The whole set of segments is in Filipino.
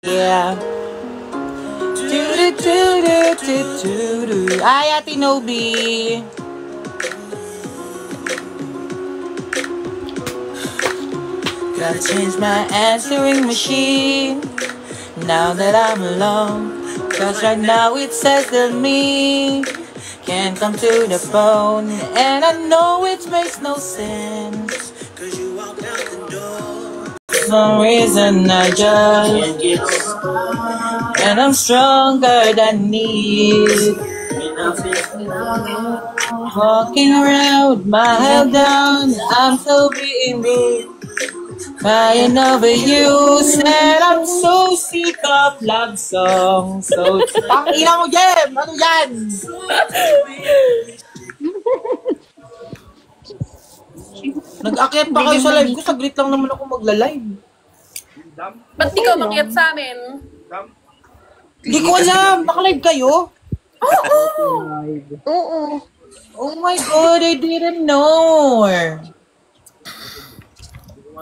Yeah. Ay, Ate Nobi. Gotta change my answering machine now that I'm alone. Cause right now it says that me can't come to the phone. And I know it makes no sense. Cause you walked out the door. For some reason I just can't get strong. And I'm stronger than need. Walking around my head down, I'm so being me. Crying over you, said I'm so sick of love songs. So, pakina mo, Jem! Ano yan? Nag-akyat pa kayo sa live ko, saglit lang naman ako magla-live. Ba't di ka makiat sa amin? Hindi ko alam, naka-live kayo? Oo. Oh my God, I didn't know.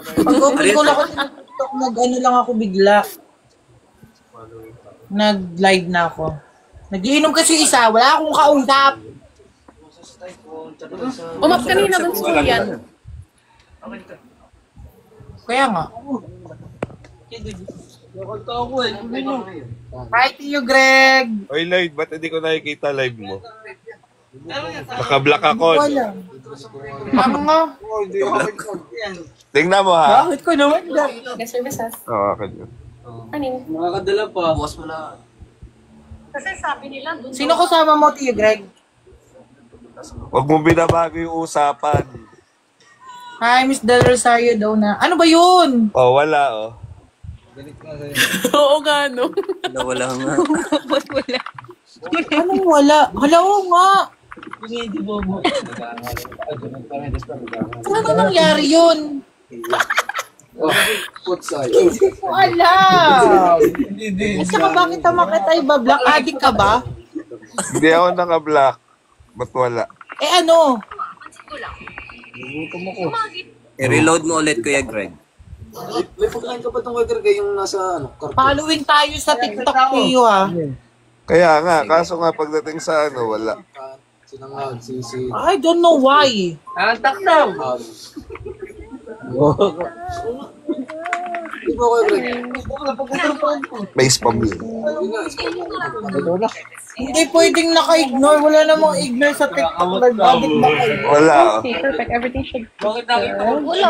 Pag-open ko lang ako sa TikTok, nag-ano lang ako bigla. Nag-live na ako. Nag-iinom kasi isa, wala akong kausap. Umap kanina dun sa yan. Kaya nga. Hi to you, Greg. Oy, Lloyd, ba't hindi ko nakikita live mo? Naka-block ako. Wala. Ano nga? Tingnan mo ha. Bakit ko naman? Yes, services. Oo, akin yun. Aning? Makakadala pa. Bukas mo na. Kasi sabi nila dun. Sino kasama mo, Tio Greg? Huwag mong binabago yung usapan. Hi, Miss Del Rosario daw na. Ano ba yun? Oh, wala oh. Galit nga sa'yo. Oo nga, no? Wala nga. Ba't wala? Anong wala? Hala, oo nga. Hindi mo mo. Ano nangyari yun? Putsay. Hindi ko alam. Hindi. At saka bakit tamakit ay bablock? Adik ka ba? Hindi ako naka-block. Ba't wala? Eh ano? Gutom ako. I-reload mo ulit, Kuya Greg. May pagkain ka ba itong Kuya Greg yung nasa karton? Following tayo sa TikTok, Tio ha. Kaya nga, kaso nga pagdating sa ano, wala. Sinangag, I don't know why. takdaw! Di ba Kuya Greg? May spam yun. Ito na. Hindi pwedeng naka-ignore. Wala namang ignore sa TikTok. Nag-adik ba kayo? Wala oh. Okay, perfect. Everything should... Bakit nakita mo? Wala.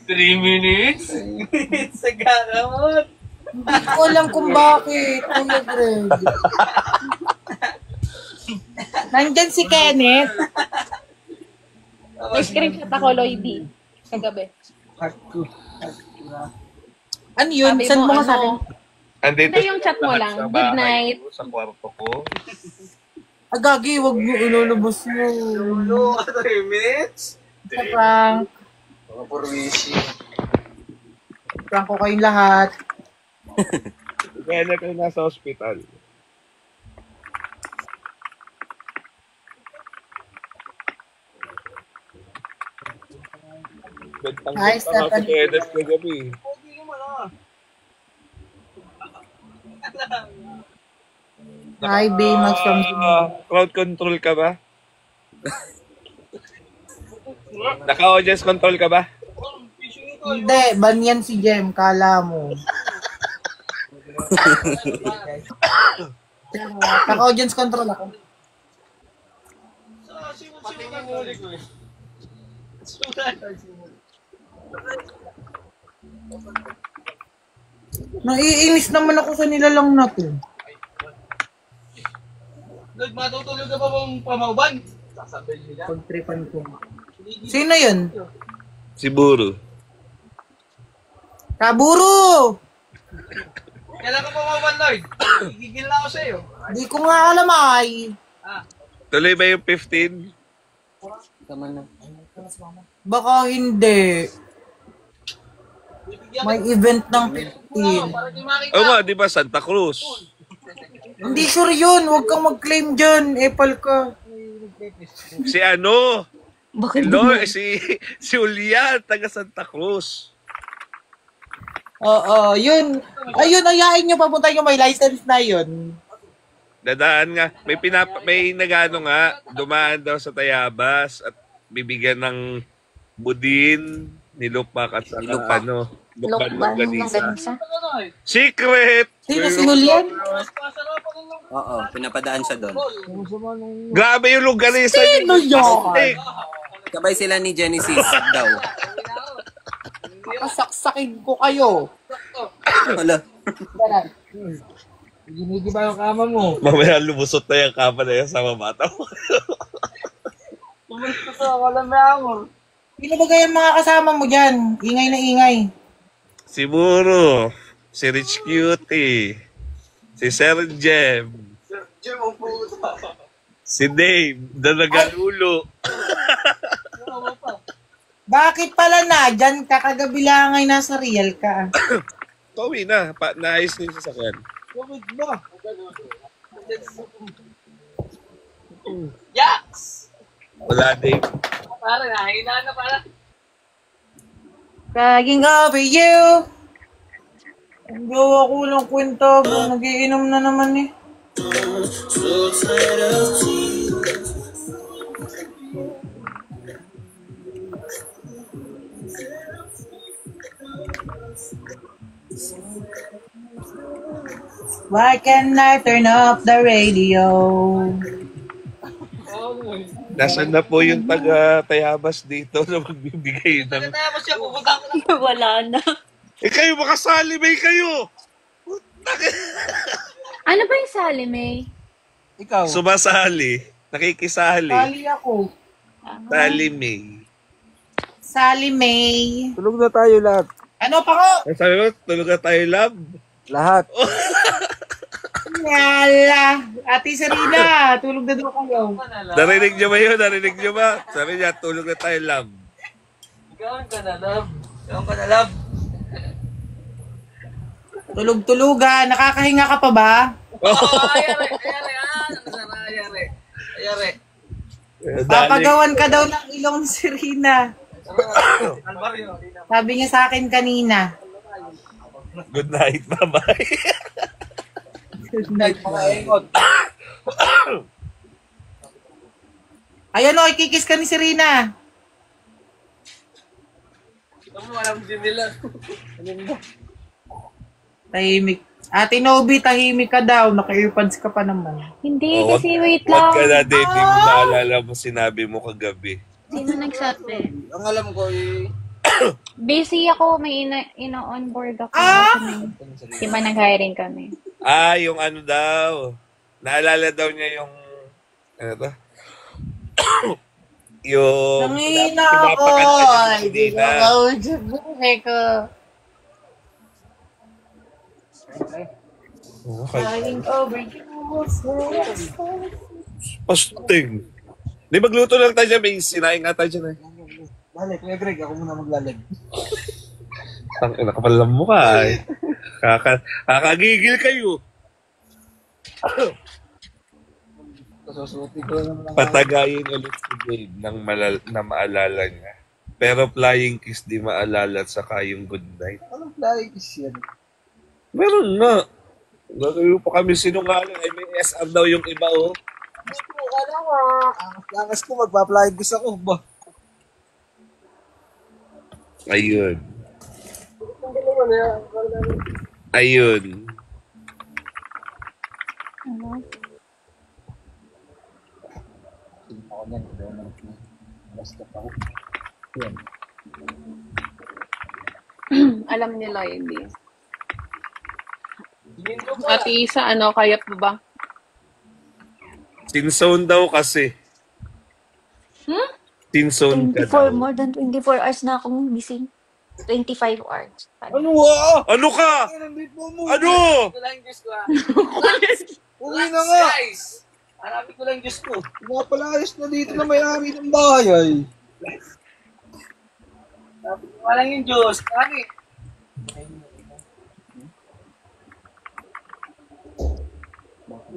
3 minutes? Sa garamot. Hindi ko alam kung bakit. Kuya Greg. Nandyan si Kenneth. May screenshot ako, Lloydie. Kagabi. Ano yun? Sabi Saan mo nga sa akin? Andito Hindi, yung chat mo lahat lang. sa Good bahay night. ko, sa kwarto ko. Agagi, wag mo ilulubos mo. No, 3 minutes? Sa prank. Mga purwisi. Prank ko kayong lahat. Kaya na kayo nasa hospital. Hi, Stephanie. Kenneth kagabi. Hi, Baymax from Crowd control ka ba? Naka-audience control ka ba? Hindi, banyan si Jem. Kala mo. Naka-audience control ako. Naiinis naman ako sa nilalang na to. Lloyd, matutulog ka pa bang pamauban? Sasabihin nila. Pagtripan ko. Sino yun? Si Buru. Kaburo! Kailan ka pamauban, Lloyd? Gigil na ako sa'yo. Di ko nga alam ay. Tuloy ba yung 15? Tama na. Baka hindi. May event ng 15. Oo nga, di ba Santa Cruz? Hindi sure yun. Huwag kang mag-claim dyan. Epal ka. Si ano? Bakit Hello, si Julian, taga Santa Cruz. Oo, yun. Ayun, ayain nyo papunta yung may license na yun. Dadaan nga. May nagano nga, dumaan daw sa Tayabas at bibigyan ng budin, nilupak at saka Nilupak. lukban Lokban ng longganisa. ganisa. Secret! Sino sinulian? Oo, pinapadaan siya doon. Grabe yung longganisa. Sino yun? Sabay sila ni Genesis daw. Kasaksakin ko kayo. Wala. Ginigiba yung kama mo. Mamaya lumusot na yung kama na yan sa mamata mo. Sino ba kaya mga kasama mo dyan? Ingay na ingay. Si Muro, si Rich Cutie, si Sir Jem, si Dave, na nagalulo. Bakit pala na? Dyan ka kagabi lang ay nasa real ka. Pauwi na, naayos na yung sasakyan. Wala, Dave. Crying over you. Ang gawa ko lang kwenta. Nagiinom na naman eh. Why can't I turn off the radio? Nasaan na po yung taga-Tayabas dito na magbibigay ng... Wala na. Eh kayo, makasali may kayo! Ano ba yung Sally May? Ikaw. Sumasali. Nakikisali. Sally ako. Sali May. Sally May. Tulog na tayo lahat. Ano pa ko? Ang sabi mo, tulog na tayo, love. Lahat. Yala. Ate Sarina, tulog na daw kayo. Narinig niyo ba yun? Narinig niyo ba? Sabi niya, tulog na tayo, love. Tulog-tulugan. Nakakahinga ka pa ba? Papagawan ka daw ng ilong ni Serena. Sabi niya sa akin kanina. Good night, bye-bye. Ayan o, ikikis ka ni Serena. Tahimik. Ate Nobi, tahimik ka daw. Naka-earpods ka pa naman. Hindi, Oh, kasi wait Wag ka lang. na, Dave. Hindi mo naalala mo sinabi mo kagabi. Sino nagsabi? Ang alam ko eh, Busy ako, may ina-onboard ako. Diba nag-hiring kami? Yung ano daw. Naalala daw niya yung... Ano to? yung... Nangina ako. pinapakanta niya sa Ay, di Medina. ko buhay ko. Okay. Flying over you. Pasting. Di magluto lang tayo dyan. May sinaing nga tayo dyan eh. Dali, Kuya Greg, ako muna maglalag. Nakapalam mo ka eh. Kakagigil kayo. Kasusuti ko naman ang... Patagayin ulit si Dave na maalala niya. Pero flying kiss di maalala at saka yung good night. Anong flying kiss yan? Meron nga. Gagawin pa kami sinungaling. Ay may SR daw yung iba oh. Angas ko, magpa-flying kiss ako. Ba? Ayun. Ayun. Ako yan, basta pa ako. Yan. Alam nila hindi. Ate Isa, ano, kayat mo ba? Tinzone daw kasi. Tinzone ka 24, daw. more than 24 hours na akong gising. 25 hours. Ano wa? Ano ka? Nandito mo. Ano? Uwi na nga. Harapin ko lang Diyos ko. Mga palayos na dito na may-ari ng bahay ay. Walang yung Diyos. Kani?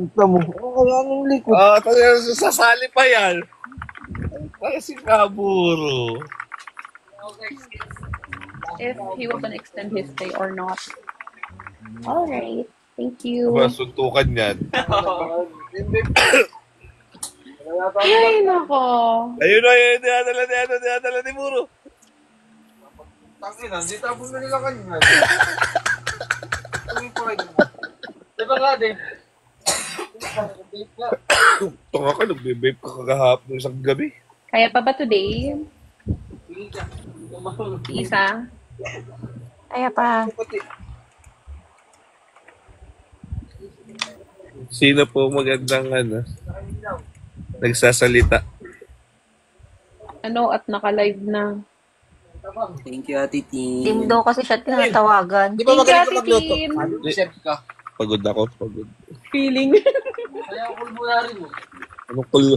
Ito mo. Kaya anong likod? Sasali pa yan. Ay, si Kaburo. if he will gonna extend his stay or not. Alright. Thank you. Aba, suntukan yan. Ay, nako. Ayun na, ayun. Dinadala ni Muro. Tangin, hindi tapos na nila kanina. Ano yung pakay mo? Diba nga din? Tunga ka, nagbe-vape ka kagahapon isang gabi. Kaya pa ba today? Isa? Kaya pa. Sino po magandang nagsasalita? Ano at naka-live na? Thank you, Ate Tin. Team daw kasi siya tinatawagan. Di ba magaling ka magluto? Tin. Chef ka. Pagod ako, pagod. Feeling. Kaya kulbulari mo. Anong kul? Di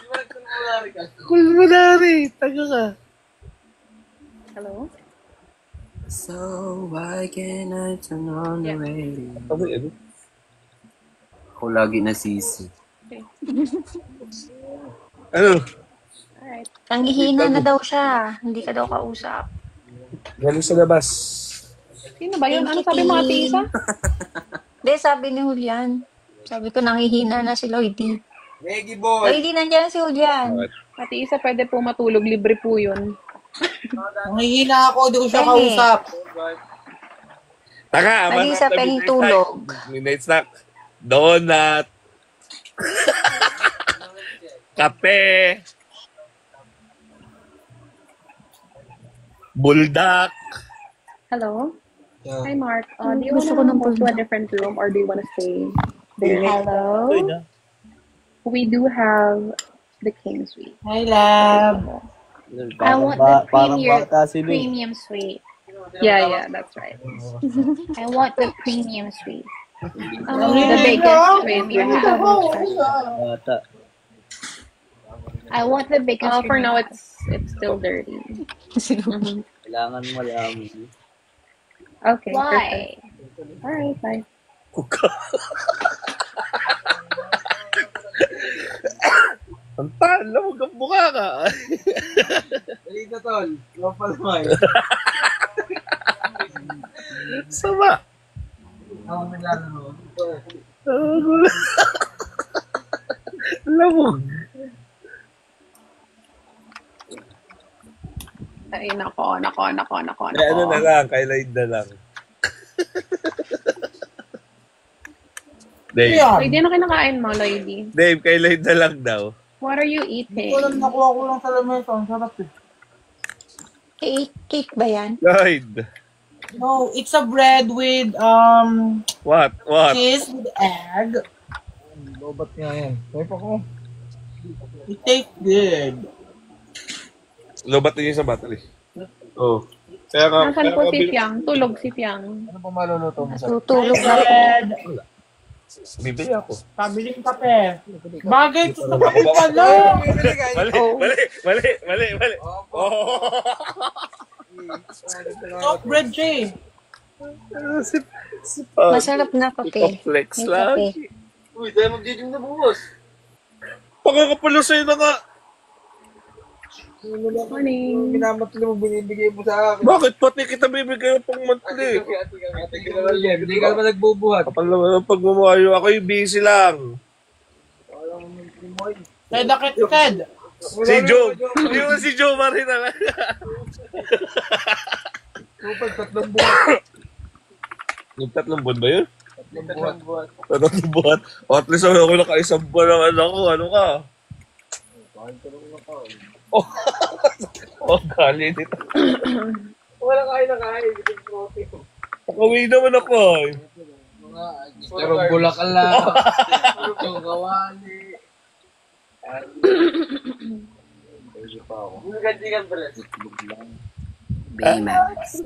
ba nagkulbulari ka? Kulmunari, taga ka. Hello? So, why can't I turn on the radio? Ano? Ako lagi nasisi. Ano? Alright. Nanghihina na daw siya. Hindi ka daw kausap. Galing sa labas. Sino ba yun? Ano Thank you, sabi mo, Ate Tin. Isa? Hindi, sabi ni Julian. Sabi ko, nanghihina na si Lloydie. Meggy boy! Lloydie, nandiyan si Julian. Ate Isa, pwede po matulog. Libre po yun. Nangihina ako, di ko siya Pengi. kausap. Taka, Lagi sa penging tulog. Midnight snack. Donut. Kape. Buldak. Hello? Hi, Mark. Do you Gusto want ko ng to move to a bulldog. different room or do you want to stay there? Hello? We do have the King Suite. Hi, love. I want the premium suite. Yeah, that's right. I want the premium suite. The biggest suite you have. I want the biggest. For now, it's still dirty. Mhm. Kailangan mo lang. Okay. Why? Perfect. All right, bye. Ang talo, huwag kang mukha ka. Dito, tol. Lopal mo eh. Sama. Ako naglalaro. Lamog. Ay, nako. Kaya ano na lang, kay Lloyd na lang. Dave, Yan. Lloydie, ano kinakain mo, Lloydie? Dave, kay Lloyd na lang daw. What are you Hindi eating? ko alam, nakuha ko lang sa lamesa. Ang sarap eh. Cake ba yan? Lloyd. No, it's a bread with What? cheese with egg. Lobat nga yan. Kaya pa ko. It tastes good. Lobat niyo sa battery. Oh. Kaya nga, Nasaan po si bil- Fiang? Tulog si Fiang. Ano pa maluluto mo sa... Tutulog na ako. Bread. Bibili ako. Pabiling kape. Bagay ito sa kape pala. Mali. Oh. Soft bread siya eh. Masarap na kape. Flex May lang. kape. Uy, dahil mag-gym na bukas. Pagkakapalo sa'yo na nga. Morning. Minamatli mo, binibigay mo sa akin. Bakit pati kita bibigay ng pang monthly? Hindi ka naman nagbubuhat. Kapal naman ang pagmamayo. Ako yung busy lang. Ted, Ted. Si Joe. Hindi mo si Joe Marie na lang. Kapag 3 buwan. Yung 3 buwan ba yun? 3 buwan. 3 buwan. O at least ako nakaisang buwan ng anak ko. Ano ka? Oh, gali dito. Wala kain na kain. Pakawi naman ako. Eh. Pero bulakal lang. Yung kawali. Gantigan pala. Baymax.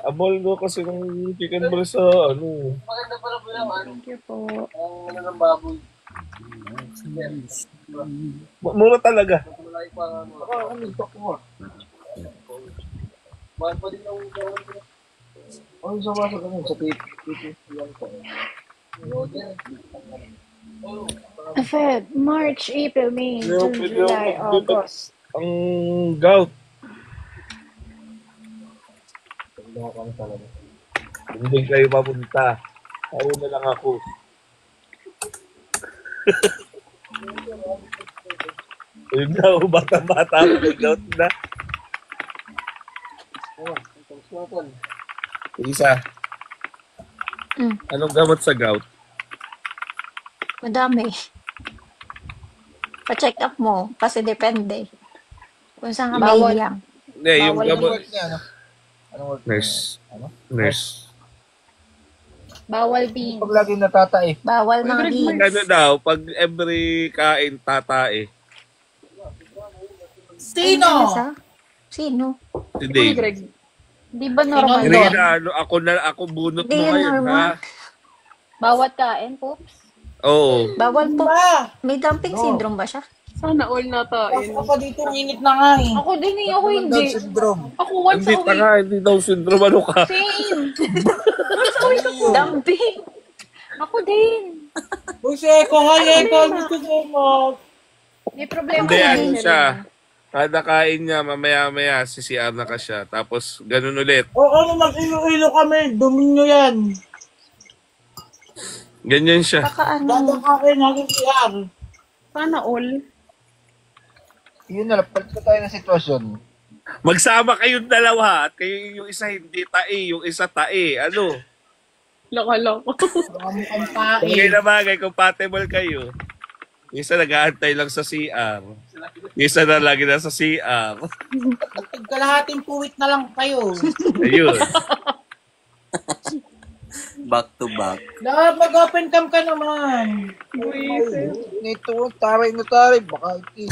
Amol ko kasi ng chicken breast sa ano. Maganda pala po naman. Thank you po. Ang ano ng baboy. Mura talaga. Malaki pa nga mo. Ako, nag-talk mo. Mahal pa din ang gawin ko. Ano sa wasa ka nun? Sa titi lang ko. Feb, March, April, May, June, July, August. Ang gout. Hindi kayo mapunta. Ako na lang ako. Yun na, bata-bata ako. Gout na. Isa. Anong gamot sa gout? Madami. Pa-check up mo. Kasi depende. Kung saan ka Bawal. mahihiyang. Hindi, yung Bawal gamot. Work niya, ano? Anong work Nurse. niya? Ano? Nurse. Bawal beans. Pag lagi natatae. Bawal mga beans. Ano daw, pag every kain, tatae. Sino? Sino? Si Dave. Di ba normal Hindi yun? na, ako bunot Hindi mo yan ngayon, normal. ha? Bawat kain, Poops? Oo. Bawal po. Ba? May dumping syndrome ba siya? Sana all na tayo. Ako dito, ang init na nga eh. Ako din eh, ako Down hindi. syndrome. Ako once Hindi a week. tanga, hindi daw syndrome. Ano ka? Same. Once a week ako. Dumping. Ako din. Uy, Seko, hi, Eko. Gusto ko mo. May problema Hindi, na ano din. siya. Kada kain niya, mamaya-maya, CCR na ka siya. Tapos, ganun ulit. Oo, mag-ilo-ilo kami. Dumi nyo yan. Ganyan siya. Baka ano. Dadakakin natin si R. Sana all. Yun na, palit na tayo ng sitwasyon. Magsama kayong dalawa at kayo yung isa hindi tae, yung isa tae. Ano? Loko-loko. Mukhang Bagay tae. na bagay, compatible kayo. Yung isa nag-aantay lang sa CR. Yung isa na lagi na sa CR. Kalahating puwit na lang kayo. Ayun. Back to back. Dapat mag-open cam ka naman. Nito, taray na taray. Baka iti.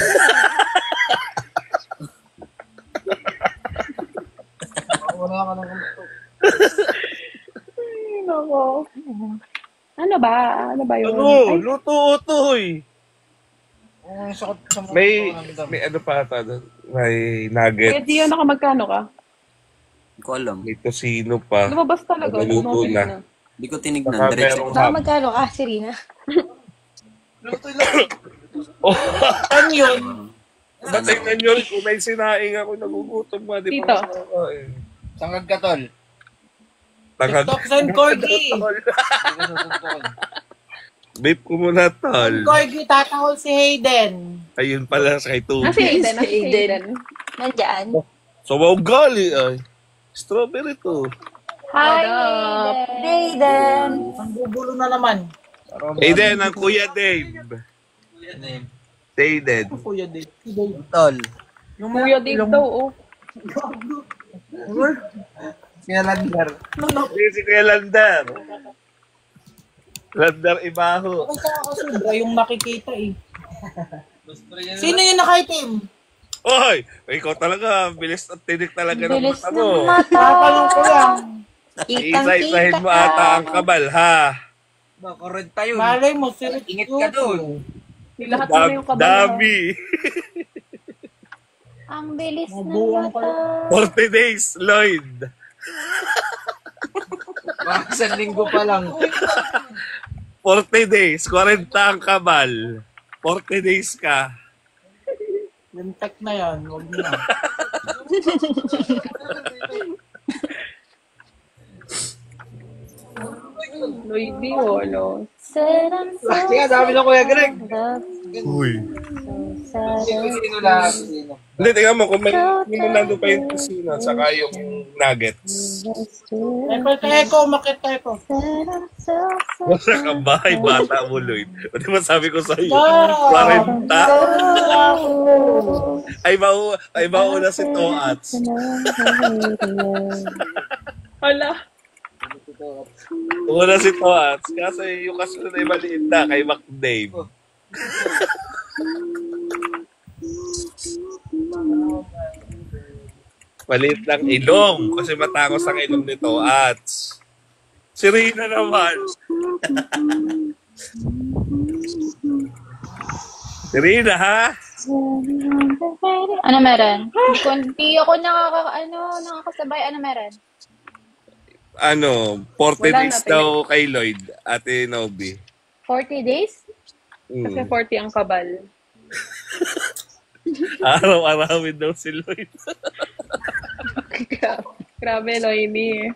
Wala ka ng gusto. Ay, nako. Ano ba? Ano ba yun? Ano? Luto utoy. Ang sakit sa mga May ano pa ata doon? May nugget. Di yun, magkano ka? Hindi ko alam. May tosino pa. Lumabas talaga. Nagluto Lumabas na. Hindi ko tinignan. Baka Diretso. merong Baka magkano ka, Serena? Oh, Ano yun? tingnan nyo rin kung may sinaing ako, nagugutom nga. Di Tito. pa masakain. Sangag ka, tol. Tangag. TikTok and Corgi. Vape ko muna, tol. Corgi, tatahol si Hayden. Ayun pala sa kay Tubi. Nasi Aiden. Nasi Aiden. Aiden. Nandyan. So, gali ay. Strawberry to. Hi, up? Hayden. Aiden. Ang bubulo na naman. Aiden, ang Kuya Dave. Aiden. Kuya Dave. Tol. Yung Kuya Dave daw, oh. Sinalander. Hindi si Kuya Lander. Lander Ibaho. Kaya ako sobra yung nakikita eh. Sino yung nakaitim? Oy! Ikaw talaga, bilis at tinik talaga ng Bilis mata ng mo. mata. Tatanong ko lang. Isa-isahin mo ata ang kabal, ha? Makorenta yun. Malay mo, sir. Ingit ka doon. Lahat na yung kabalo. Dami. Ang bilis ng Mabuang mata. 40 days, Lloyd. Baka isang linggo pa lang. 40 days, 40 ang kabal. 40 days ka. Yung tech na yan, huwag na. Lloydie, oh, no. Kaya dami na Kuya Greg. Uy. Sino lang? Sino? Hindi, tingnan mo, kung may nando pa yung kusina, saka yung nuggets. Eko, makit Eko. Wala ka bahay, bata mo, Lloyd. O di ba sabi ko sa'yo, Ah! 40? Ay mauna si Toats. Hala. Una si Toats. Kasi yung kasunod ay maliit na kay McDave. Maliit lang ilong. Kasi matangos ang ilong ni Toats. Si Rina naman. Si Rina, ha? Ano meron? Hindi ako nakakasabay. Ano meron? 40 Wala days na, daw kay Lloyd, Ate Nobi. 40 days? Kasi 40 ang kabal. Araw-arawin daw si Lloyd. Grabe, Loini.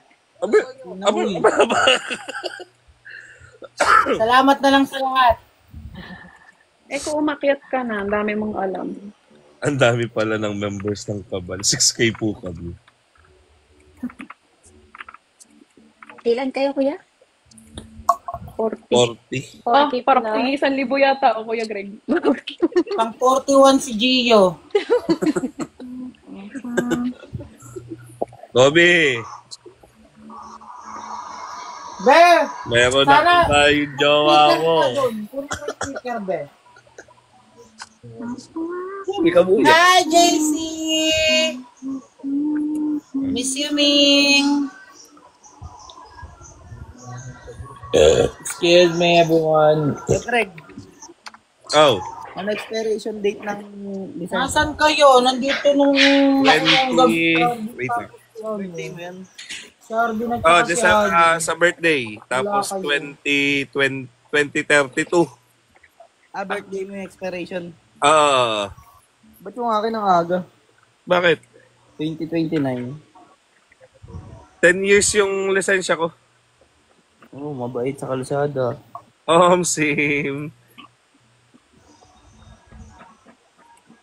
Salamat na lang sa lahat. Eh, kung umakyat ka na, ang dami mong alam. Ang dami pala ng members ng Kabal. 6K po kami. Ilan kayo, kuya? 40. 40. Ah, 40 parang pala. 1,000 yata ako, Kuya Greg. Pang 41 si Gio. Toby, Be! meron Sana- na tayong jowa mo. Puro ka speaker, be. Toby ka muna. Hi, JC! Miss you, Ming. Excuse me, everyone. Greg, Oh, ano expiration date ng lisensya? Nasaan kayo? Nandito nung... 20... Wait lang. Birthday mo yan? Sorry na Oh, sa birthday. Tapos 2032. Ah, birthday mo yung expiration. Ba't yung akin ang aga? Bakit? 2029. 10 years yung lisensya ko. Oh, mabait sa kalsada. Sim.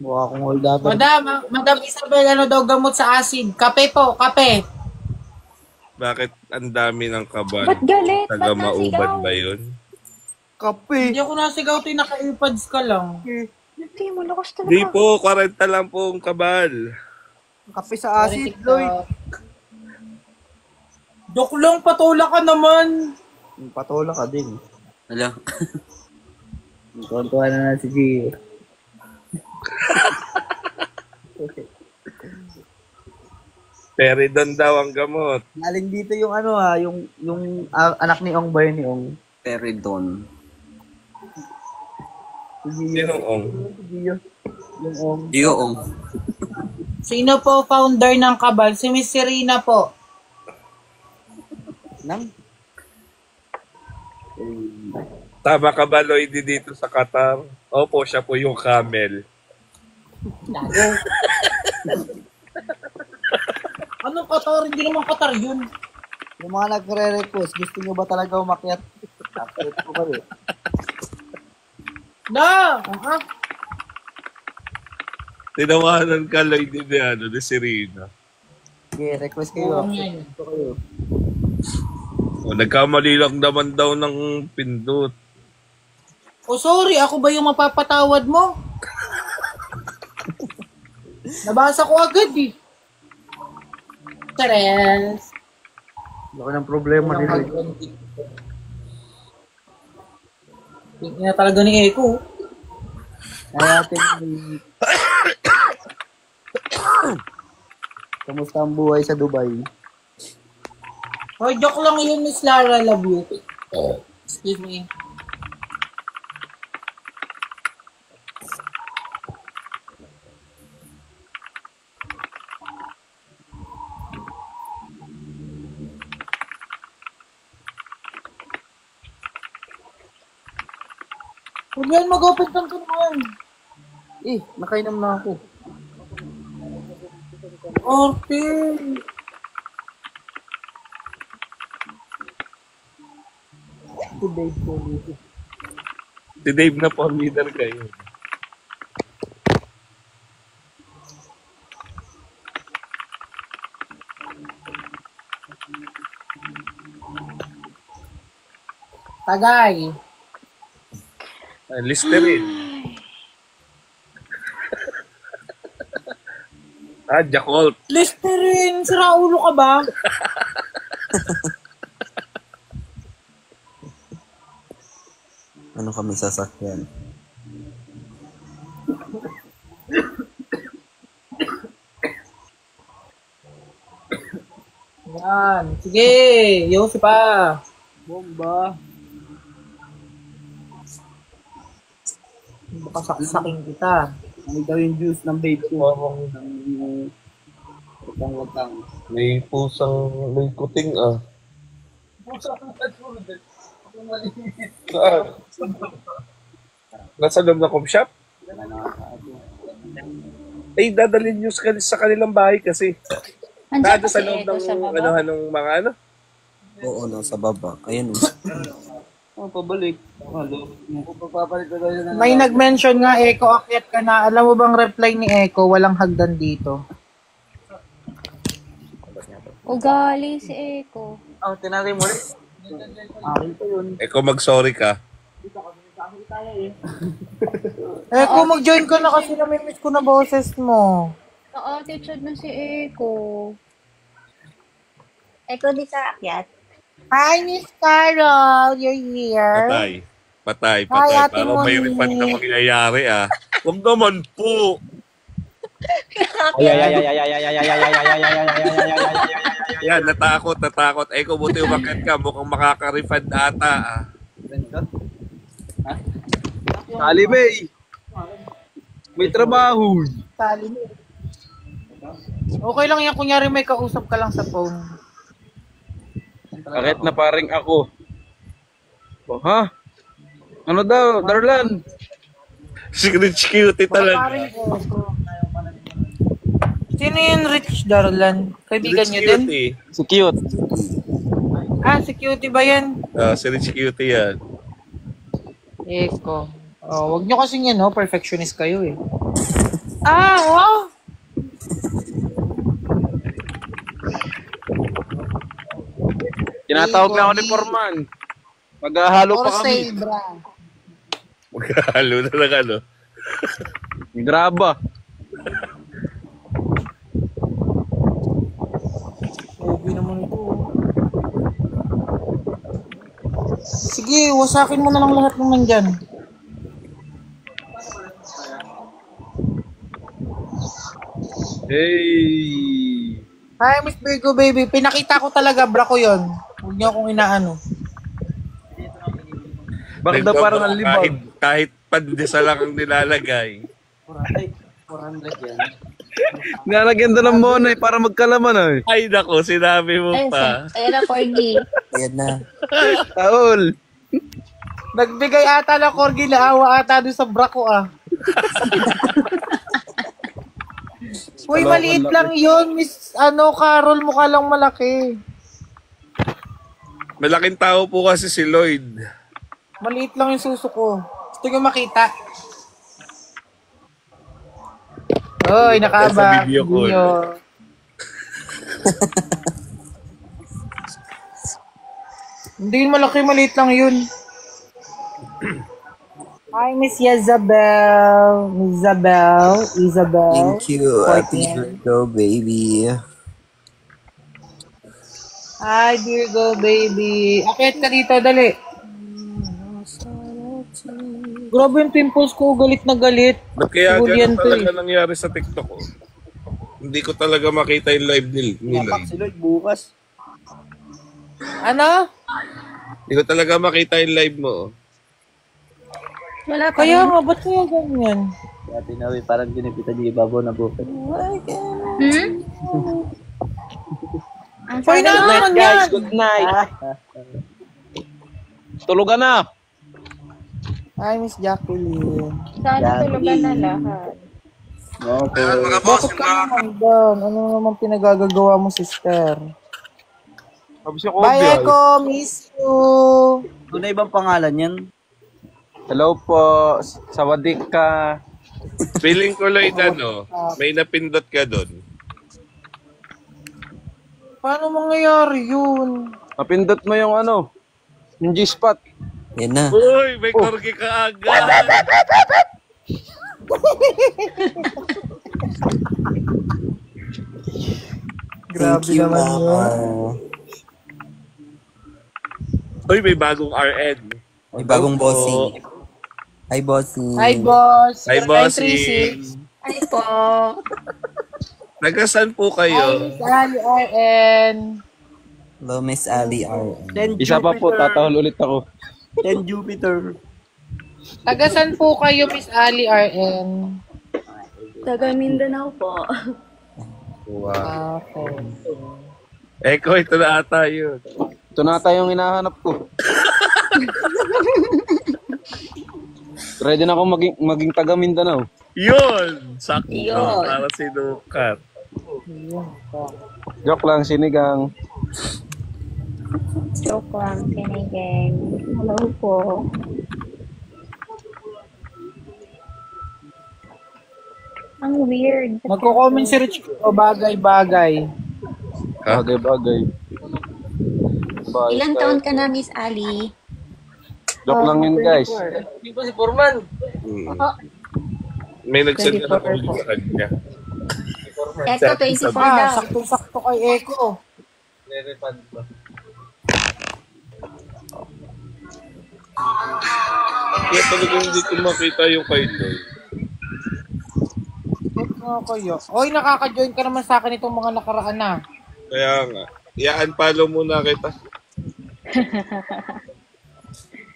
Mukha akong hold up. Madam Isabel, ano daw gamot sa acid? Kape po, kape. Bakit ang dami ng Kabal? Ba't galit? Taga Ba't Mauban nasigaw? ba yun? Kape. Hindi ako nasigaw, naka-earpods ka lang. Hindi mo, lakas talaga. Di po, 40 lang po ang Kabal. Kape sa acid, Lloyd. Doklong, patula ka naman. Patola ka din. Hello? Tuwan-tuwa na si Gio. Peridon daw ang gamot. Galing dito yung ano yung anak ni Ong Bernie Ong. Peridon. Si Gio. Sinong ong? Si Gio. Yung Ong. Iyoong. Sino po founder ng Kabal? Si Miss Serena po. Nang? Tama ka ba, Lloyd, dito sa Qatar? Opo, siya po yung camel. Anong Qatar? Hindi naman Qatar yun. Yung mga nagre-request, gusto nyo ba talaga umakyat? Accept ko kayo. Na! Tinawanan ka, Lloyd, ni Serena. Okay, request kayo. Oo, Accept ko kayo. O, nagkamali lang naman daw ng pindot. Oh, sorry. Ako ba yung mapapatawad mo? Nabasa ko agad eh. Teres. Laki ng problema nila. Hindi na talaga ni Eko. Kaya natin kamusta ang buhay sa Dubai? Hoy, joke lang yun, Miss Lara. Love you. Excuse me. Huwag yan, mag-open kang naman. Nakainom na ako. Orte. Today po dito. Si Dave na po ang leader kayo. Tagay. Listerin. Jacolt. Listerin, sira ulo ka ba? Ano kami sasakyan? Yan. Sige, Yosi pa. Bomba. Baka saksakin kita. Ano daw yung juice ng babe ko? Watang-watang. May kuting Saan? Nasa loob ng coffee shop? Dadalhin nyo sa kanilang bahay kasi. Andiyan Nado pa sa si loob Echo ng sa baba. ano, mga ano? Oo, nasa baba. Ayan. Pabalik. Papapalit ko tayo na. May nag-mention nga, Echo, akyat ka na. Alam mo bang reply ni Echo, walang hagdan dito. Ugali si Echo. Oh, tinari mo rin. Akin pa yun. Eko, mag-sorry ka. Echo, mag-join ka na kasi namimiss ko na boses mo. Na-attitude na si Echo. Eko, di ka akyat. Hi, Miss Carol. You're here. Patay. Hi, Ate Parang may Moni. refund na mangyayari ah. Huwag naman po. Yan, natakot. Eko, buti umakyat ka. Mukhang makaka-refund ata ah. Talibay! May trabaho! Tali mo. Okay lang yan, kunyari may kausap ka lang sa phone. Bakit na paring ako? Oh, ha? Ano daw, Darlan? Si Rich Cutie talaga. Paring Echo. Sino yun, Rich Darlan? Kaibigan Rich niyo din? Cutie. Si cute. Ah, si Cutie ba yan? Si Rich Cutie yan. Echo. Oh, wag nyo kasing yan, no? Perfectionist kayo eh. Oh! Tinatawag na ako ni Foreman. Maghahalo pa kami. Bra. Maghahalo na lang ano. Graba. Obi naman ito. Sige, wasakin mo na lang lahat ng nandyan. Hey! Hi, Miss Virgo baby. Pinakita ko talaga, bra ko yun. Huwag niyo akong inaano. Bakit daw parang ang libag? Kahit pandesa lang ang nilalagay. 400 yan. Nilalagyan doon ng monay para magkalaman eh. Ay nako, sinabi mo Ayun, pa. ayun na, Corgi. Ayan na. Taol! Nagbigay ata ng corgi na awa ata doon sa bra ko ah. Uy, maliit lang yun, Miss Carol, mukha lang malaki. Malaking tao po kasi si Lloyd. Maliit lang yung suso ko. Gusto nyo makita? Oy, Sa nakaba. video call. Hindi yun malaki, maliit lang yun. Hi, Miss Isabel. Isabel. Thank you. Happy Virgo, baby. Hi, Virgo, baby. Akit ka dito, dali. Grabe yung pimples ko, galit na galit. Ba't kaya Julian ganun to talaga nangyari sa TikTok ko? Hindi ko talaga makita yung live ni Lloyd. Si Lloyd bukas. Ano? Hindi ko talaga makita yung live mo. Wala pa Kaya rin. nga, ba't kaya ganyan? Dati na parang ginipitan niya ibabaw na bukas. Ang Hoy, sabi na mo, naman yan! Good night! Tulugan na! Hi, Miss Jacqueline. sana tulugan na lahat. Bakit ka naman doon? Ano naman pinagagagawa mo, sister? Sabi siya Bye, Echo! Miss you! Doon na ibang pangalan yan. Hello po, sawadik ka. Feeling ko Lloyd, may napindot ka doon. Paano mangyayari yun? Mapindot mo yung yung G-spot. Ayan na. Uy, may corgi ka agad! Thank you, Mama. Uy, may bagong RN. May bagong bossing. Hi, bossing. Hi, boss! Hi, 0936. bossing. Ay po. Nagasan po Hi, kayo? Miss Ali RN. Hello, Miss Ali R. Isa pa po, tatahol ulit ako. 10 Jupiter. Tagasan po kayo, Miss Ali RN. Taga Mindanao po. Wow. Okay. Eko, ito na ata yun. Ito na tayo yung hinahanap ko. Ready na ako maging taga Mindanao. Yun! Sakto. Yun. Para sinukat. Yun. Joke lang, sinigang. Joke lang, sinigang. Hello po. Ang weird. Magko-comment si Rich o bagay-bagay. Bagay-bagay. Ilang taon ka na, Miss Ali? Joke lang yun, guys. Hindi ba si Foreman? May nagsend na ako sa kanya. Echo 24 daw. Saktong-sakto kay Eko. Re-refund ba? Kaya talaga hindi ko makita yung kay Lloyd. Kayo. Oy, nakaka-join ka naman sa akin itong mga nakaraan na. Kaya nga. I-unfollow muna kita.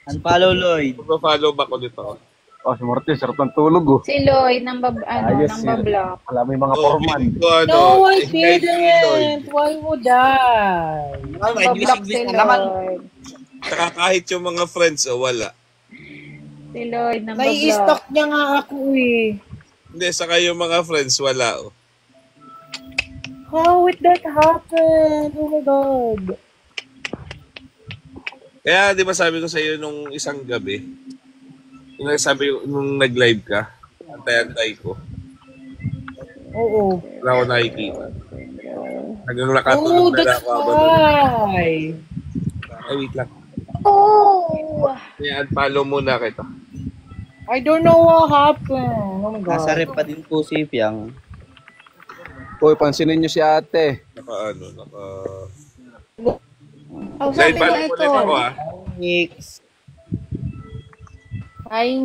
Unfollow, Lloyd. Mag-follow back ulit ako. Oh, si Martin, sarap ng tulog, oh. Si Lloyd, nang Ayos, block. Alam mo yung mga foreman. No, I didn't. Why would I? Nambablock si Lloyd. Saka kahit yung mga friends, wala. Si Lloyd, nambablock. Nai-stalk niya nga ako eh. Hindi, saka yung mga friends, wala. How would that happen? Oh my God. Kaya di ba sabi ko sa iyo nung isang gabi, yung sabi nung nag-live ka, antay-antay ko. Oo. Wala ko nakikita. Hanggang nakatulog na lang ako. Ay, Ay, wait lang. Oh! Kaya unfollow muna kita. I don't know what happened. Oh my God. Nasa rep pa din po si Piang. Uy, pansinin nyo si ate. Naka. Oh, Live sabi follow niya ulit ito. ako Mix. Ay,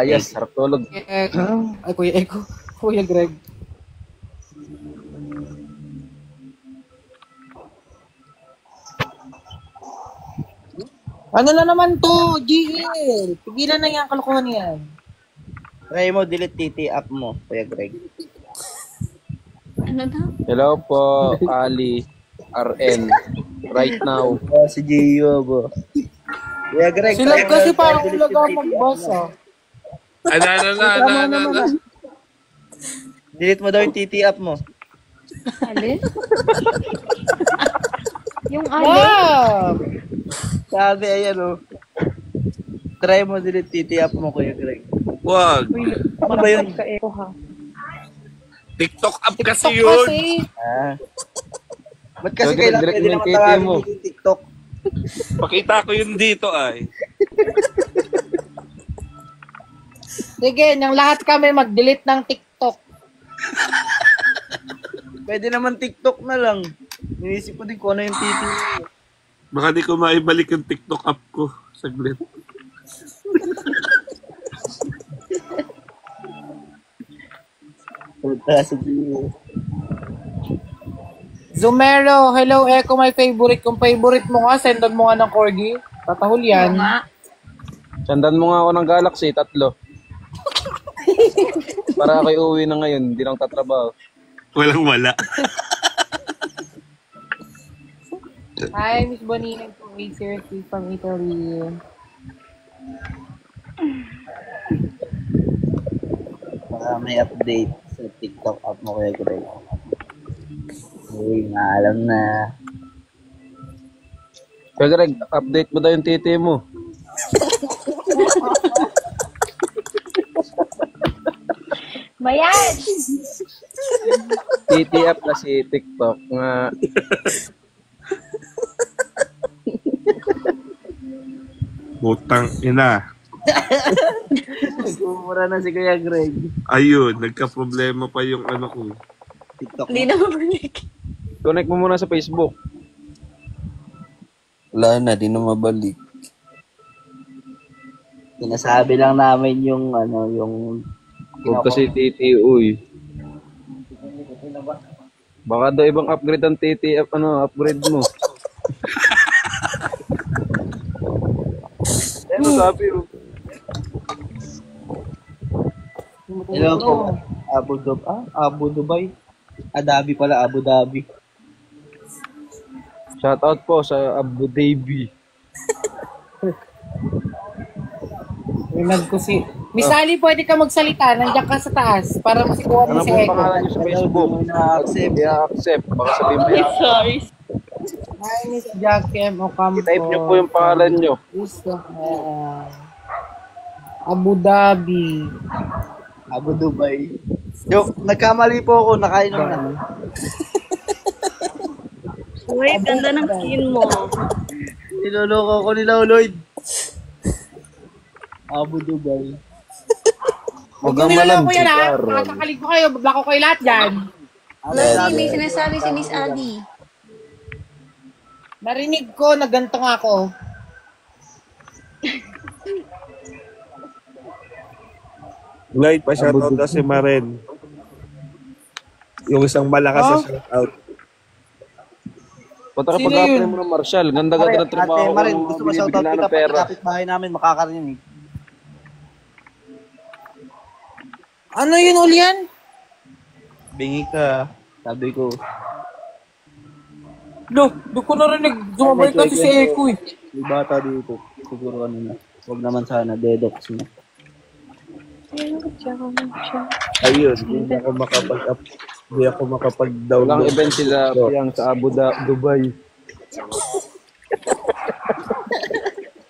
Yes, sarap tulog. ay, Kuya Eko. Kuya Greg. Ano na naman to, GL? Pigilan na yan, kalokohan yan. Try mo, delete TT app mo, Kuya Greg. Ano daw? Hello po, Ali, RN. Right now. Si Gio, bo. Kuya Greg, Sila try mo, kasi parang delete ulaga yung TT app magbasa. Ano. Delete mo daw yung TT app mo. Alin? Yung alin? Wow! Sabi, ayan o. Try mo, delete TT app mo, Kuya Greg. Wag. Ano ba yun? Ka-echo ha. TikTok app kasi TikTok yun. kasi. Ba't kasi Greg, kailangan direct pwede mo naman yung TT tawagin mo. yung TikTok? Pakita ko yun dito ay. Sige, yung lahat kami mag-delete ng TikTok. Pwede naman TikTok na lang. Inisip ko din kung ano yung TT mo. Baka di ko maibalik yung TikTok app ko. Saglit. Zumero, hello Eko, my favorite. Kung favorite mo nga, sendan mo nga ng corgi. Tatahol yan. Oo nga. Sandan mo nga ako ng Galaxy, 3. Para kayo uwi na ngayon, hindi lang tatrabaho. Walang wala. Hi, Miss Bonina, 2803 from Italy. Baka may update sa TikTok app mo, Kuya Greg. Uy, alam na. Kuya Greg, update mo daw yung TT mo. Bayan! TT app kasi TikTok nga. Butang ina. Nagmumura na si Kuya Greg. Ayun, nagka-problema pa yung ano ko. TikTok Hindi na mabalik. Connect mo muna sa Facebook. Wala na, di na mabalik. Sinasabi lang namin yung ano, yung Huwag kasi TT, uy. Baka daw ibang upgrade ang TT app, upgrade mo. Ano sabi mo? Hello po. Abu Dubai. Adabi pala, Abu Dhabi. Shoutout po sa Abu Dhabi. Rinag ko si Miss Ali, pwede ka magsalita. Nandiyan ka sa taas para masikuha mo Ano si po Echo. pangalan niyo sa Facebook? I-accept. Baka sabihin mo yan. Sorry. Hi, Miss Jackiem Ocampo. I-type niyo po yung pangalan niyo. Abu Dhabi. Abu Dubai. Yo, nagkamali po ako, nakainom na. Uy, ganda ng skin mo. Niloloko ko nila, Lloyd. Abu Dubai. Huwag nyo niloloko yan ha. Makakalig ko kayo. Bablako kayo lahat dyan. Lagi, may sinasabi si Miss Ali. Narinig ko na ganito nga ako. Lloyd, pa-shoutout daw si Maren. Yung isang malakas na shoutout. Punta ka Sino pag-apply yun? mo ng Marshall. Ganda-ganda ng trabaho Ate ko. Marin, gusto mo shoutout Binibigla kita ng pera. pati kapitbahay namin, makakarinig. Ano yun, Ulian? Bingi ka. Sabi ko. Doon ko narinig. Sumabay kasi si Echo eh. May bata dito. Siguro ano na. Huwag naman sana. Dedox mo. Ayun, hindi ako makapag-download. Walang event sila yang sa Abu Dubai.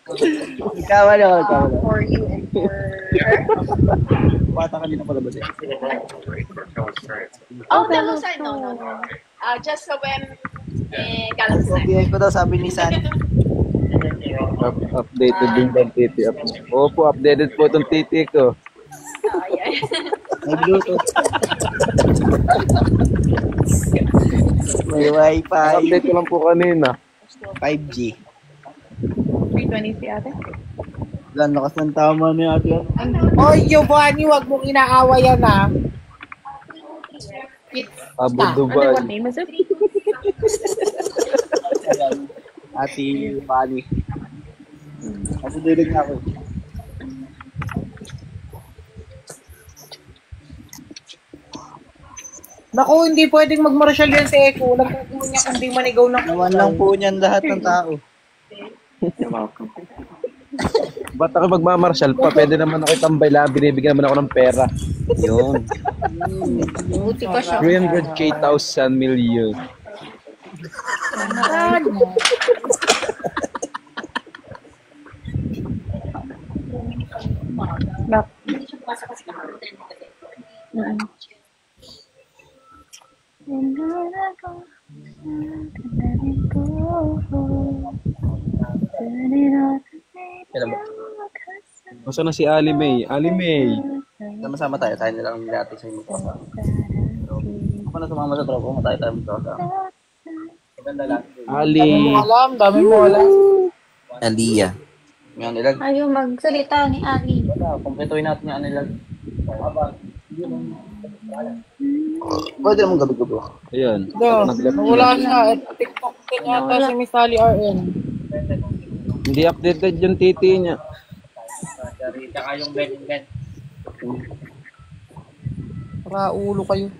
Nagkamali ako, nagkamali. For you and for... Bata kanina pala ba siya? Oh, no, no. Just when Galaxy. Sabihin ko daw, sabi ni San. Updated din ba ang titi? Opo, updated po itong titi ko. May Bluetooth. May Wi-Fi. Update ko lang po kanina. 5G. 320 si ate. Lan, lakas ng tama ni ate. Oy, Giovanni, wag mong inaawa yan ha. Abu Ano Dubai. what name is it? Ate Pani. Kasi dilig na ako. Naku, hindi pwedeng mag-marshal yan si Echo. Walang kukuha niya kundi manigaw ng Naman lang po niyan lahat ng tao. Ba't ako magmamarshal pa? Pwede naman ako itambay lang. Binibigyan naman ako ng pera. Yun. Buti pa siya. 300,000 million. Kailan ba? Masa na si Ali May? Ali May. Sama-sama tayo. Tayo nilang nilati sa inyo. Ako na sumama sa tropa mo. Tayo magkakasama. Maganda lang. Ali. Dami mo alam. Aliyah. Yung nilag. Ayaw magsalita ni Ali. Wala, kumpletuhin natin yung nilag. Pwede naman gabi-gabi. Ayun. Wala siya. TikTok din yata si Miss Ali RN. Hindi updated yung titi niya. Tsaka yung bed. Para ulo kayo.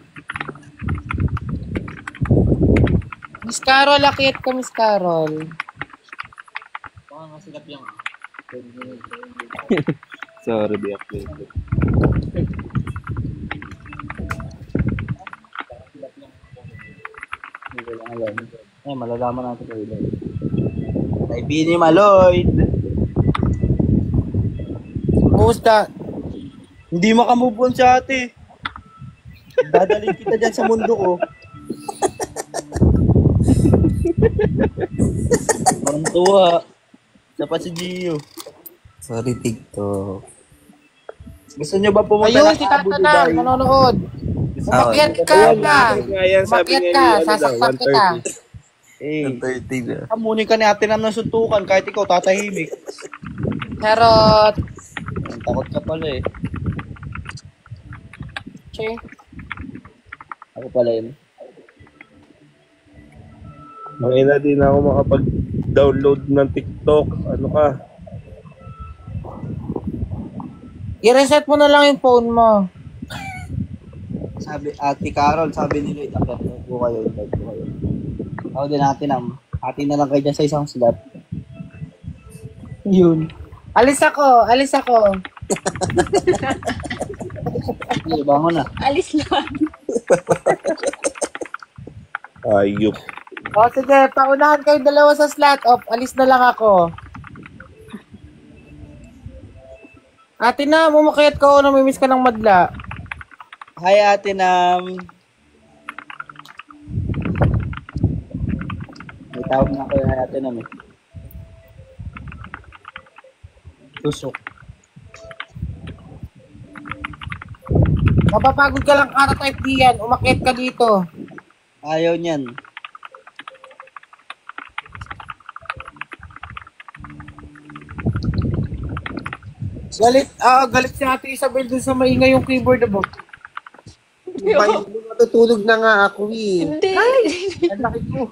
Miss Carol, akit ka Miss Carol. Sorry, di updated. Eh, malalaman natin kayo. Kay Bini Maloyd. Kumusta? Hindi makamove on si ate. Dadalhin kita dyan sa mundo ko. Parang tuwa. Dapat si Gio. Sorry, TikTok. Gusto nyo ba pumunta Ayun, ng si Abu Tatanan, Dubai? manonood. Umakyat ka na. Ngayon, sabi Umakyat niya ka, ni, ano daw, sasaksak kita. 130. Eh, 30 na. Kamunin ka ni ate Nam ng suntukan kahit ikaw tatahimik. Charot. Takot ka pala eh. Che. Ako pala yun. Ngayon na din ako makapag-download ng TikTok. Ano ka? I-reset mo na lang yung phone mo. Sabi, Ate Carol, sabi ni Lloyd, akit po kayo, invite po kayo. Ako din natin atin na lang kayo dyan sa isang slot. Yun. Alis ako. Sige, bangon na. Alis lang. Ayop. O sige, paunahan kayong dalawa sa slot off. Alis na lang ako. Ate Nam, umakayat ka o namimiss ka ng madla. Hi, Ate Nam. May tawag na ako yung Ate Nam eh. Tusok. Mapapagod ka lang type diyan. Umakayat ka dito. Ayaw niyan. Galit si Ate Isabel dun sa maingay yung keyboard na matutulog na nga ako eh. Hindi. Ang laki ko.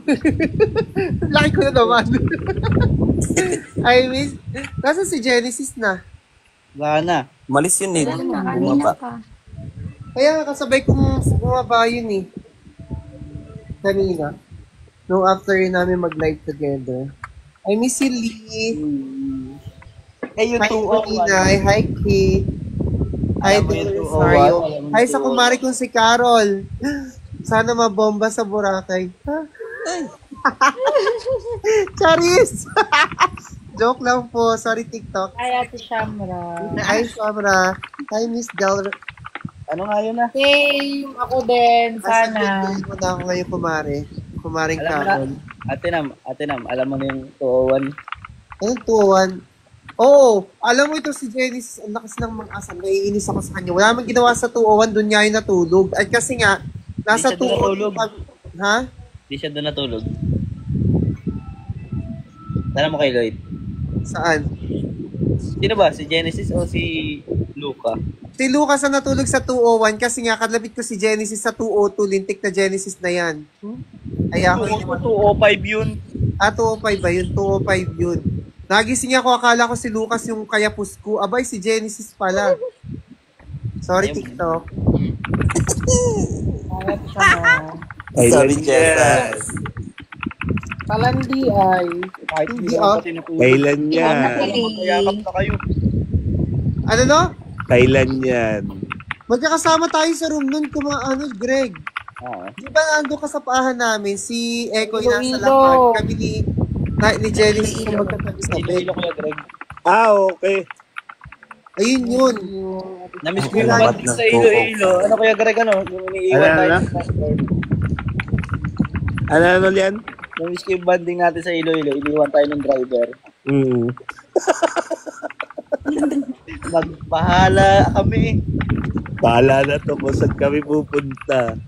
Laki ko na naman. I miss. Kasi si Genesis na. Wala na. Malis yun eh. Kanina Bumaba. pa. Kaya kasabay kong bumaba yun eh. Kanina. No after namin mag-live together. I miss you, Lee. Hey, yung Hi, 209. Hi, Kate. Hi, Alam mo yung Rosario. 201, Hi sa kumari kong si Carol. Sana mabomba sa Boracay. Ha? Charis! Joke lang po. Sorry, TikTok. Hi, Ate Shamra. Hi, Samra. Hi, Miss Del. Ano nga yun na? Same. Ako din. Sana. Mo na ako ngayon, kumari. Kumaring Alam mo Carol. Ate Nam, alam mo na yung 201? Anong 201? Oo, alam mo ito si Genesis, ang lakas ng mga asal. Naiinis ako sa kanya. Wala mang ginawa sa 201, doon niya yung natulog. At kasi nga, nasa Di siya doon 201. Ha? Di siya doon natulog. Tala mo kay Lloyd. Saan? Sino ba? Si Genesis o si Luca? Si Lucas ang natulog sa 201 kasi nga kalabit ko si Genesis sa 202. Lintik na Genesis na yan. Kaya ako 205 yun. 205 ba yun? 205 yun. Nagising ako, akala ko si Lucas yung kayapus ko. Abay, si Genesis pala. Sorry, TikTok. Hi, Ate Shamra. Sorry, Jesus. Palandi ay. Kahit Hindi, hindi ah. ako tinutulog. Kailan yan? Mayakap na kayo. Ano no? Kailan yan? Magkakasama tayo sa room nun, Greg. Oo. Di ba nando ka sa paahan namin, si Echo yung nasa Iloilo. lapad, kami ni Genesis yung magkatabi sa bed. Iloilo Kuya Greg. Okay. Ayun yun. Namiss ko yung Salamat banding ng sa Iloilo. Ano Kuya Greg, ano? Yung iniiwan tayo Ano? sa passport. Ano yan? Namiss ko yung banding natin sa Iloilo. Iniwan tayo ng driver. Magbahala kami. Bahala na to kung saan kami pupunta.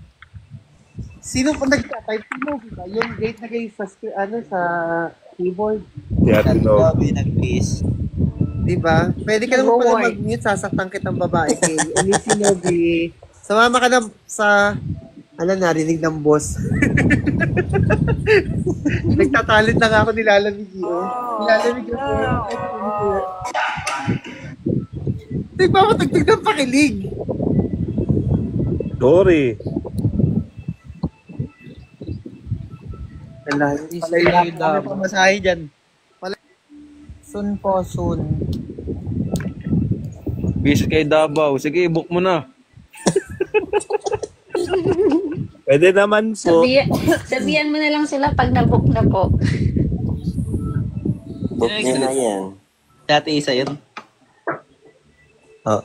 Sino pa nagtatype mo? Yung gate na kayo sa, sa keyboard. Yan, no. Sabi, nag-peace. Diba? Pwede ka naman pala mag-mute, sasaktan kitang babae kay Missy Nobi. Sumama ka na sa, narinig ng boss. Nagtatalit na nga ako, nilalamig yun. Nilalamig yun. Nagpapatagtag ng pakilig. Sorry. Kami pamasahe dyan. Soon po, soon. Bis kay Davao. Sige, i-book mo na. Pwede naman po. Sabihan mo na lang sila pag nabook na po. Book niya na yan. Dati isa yun. Oh.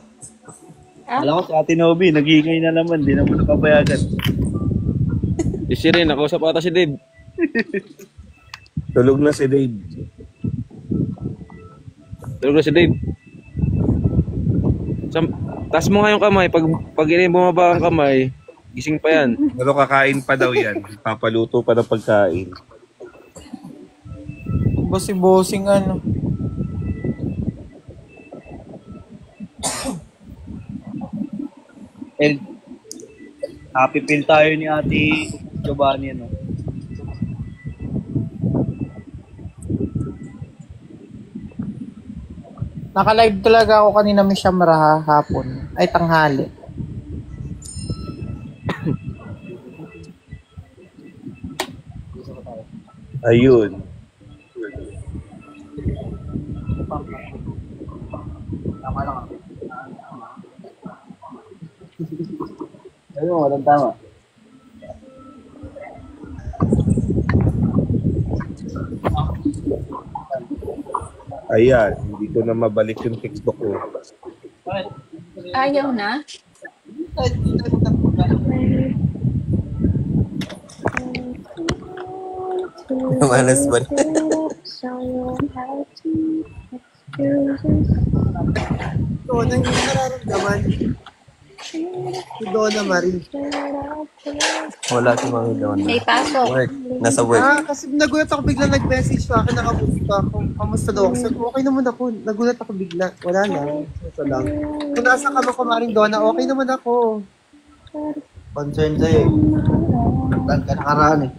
Alam ko si Ate Nobi, nag-iingay na naman. Di naman napapayagan. Si Rin, nakausap ata si Dave. Tulog na si Dave. Tulog na si Dave. Taas mo nga yung kamay. Pag bumaba ang kamay, gising pa yan. Pero kakain pa daw yan. Papaluto pa ng pagkain. Bossing ano. Happy feel tayo ni Ate Giovanni, ano? Naka-live talaga ako kanina may Shamra hapon. Ay, tanghali. Ayun. Tama lang. Ayun mo, walang tama. Ayan, hindi ko na mabalik yung TikTok ko. Ayaw na? Malas ba? So, nang hindi nararamdaman. Si Donna Marie. Wala si Mami doon. May pasok. Work. Nasa work. Kasi nagulat ako bigla nag-message sa akin, nakamusta ako. Kamusta daw ako? Sabi ko, okay naman ako. Nagulat ako bigla. Wala lang. Ito lang. Kung nasa kama ko Maring Donna, okay naman ako. Concern sa'yo eh. Nagdaan ka nakaraan eh.